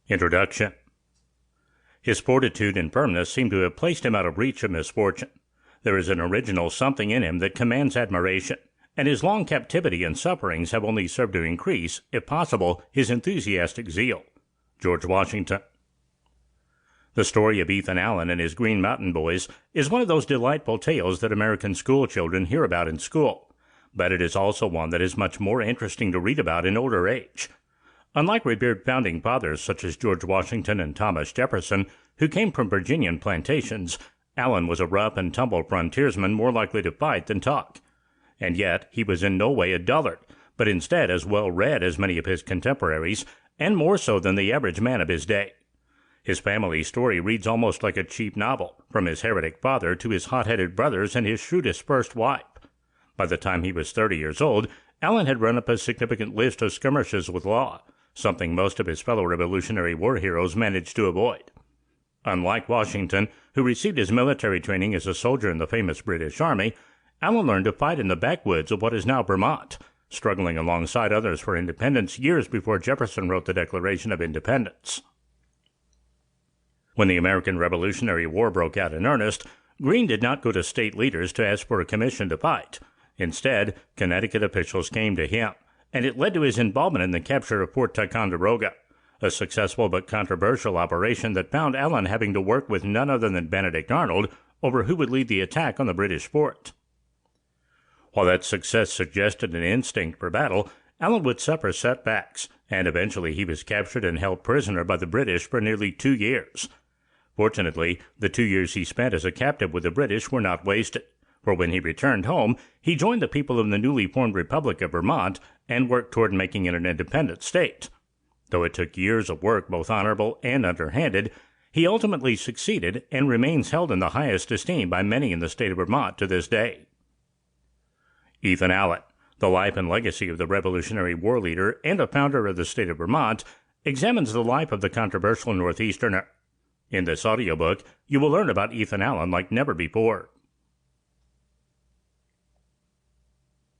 Introduction. His fortitude and firmness seem to have placed him out of reach of misfortune. There is an original something in him that commands admiration, and his long captivity and sufferings have only served to increase, if possible, his enthusiastic zeal. George Washington. The story of Ethan Allen and his Green Mountain Boys is one of those delightful tales that American schoolchildren hear about in school, but it is also one that is much more interesting to read about in older age. Unlike revered founding fathers such as George Washington and Thomas Jefferson, who came from Virginian plantations, Allen was a rough and tumble frontiersman more likely to fight than talk. And yet he was in no way a dullard, but instead as well read as many of his contemporaries, and more so than the average man of his day. His family story reads almost like a cheap novel, from his heretic father to his hot-headed brothers and his shrewdest first wife. By the time he was 30 years old, Allen had run up a significant list of skirmishes with law, something most of his fellow Revolutionary War heroes managed to avoid. Unlike Washington, who received his military training as a soldier in the famous British Army, Allen learned to fight in the backwoods of what is now Vermont, struggling alongside others for independence years before Jefferson wrote the Declaration of Independence. When the American Revolutionary War broke out in earnest, Greene did not go to state leaders to ask for a commission to fight. Instead, Connecticut officials came to him, and it led to his involvement in the capture of Fort Ticonderoga, a successful but controversial operation that found Allen having to work with none other than Benedict Arnold over who would lead the attack on the British fort. While that success suggested an instinct for battle, Allen would suffer setbacks, and eventually he was captured and held prisoner by the British for nearly 2 years. Fortunately, the 2 years he spent as a captive with the British were not wasted, for when he returned home, he joined the people of the newly formed Republic of Vermont and worked toward making it an independent state. Though it took years of work, both honorable and underhanded, he ultimately succeeded and remains held in the highest esteem by many in the state of Vermont to this day. Ethan Allen, the life and legacy of the Revolutionary War leader and a founder of the state of Vermont, examines the life of the controversial Northeasterner. In this audiobook, you will learn about Ethan Allen like never before.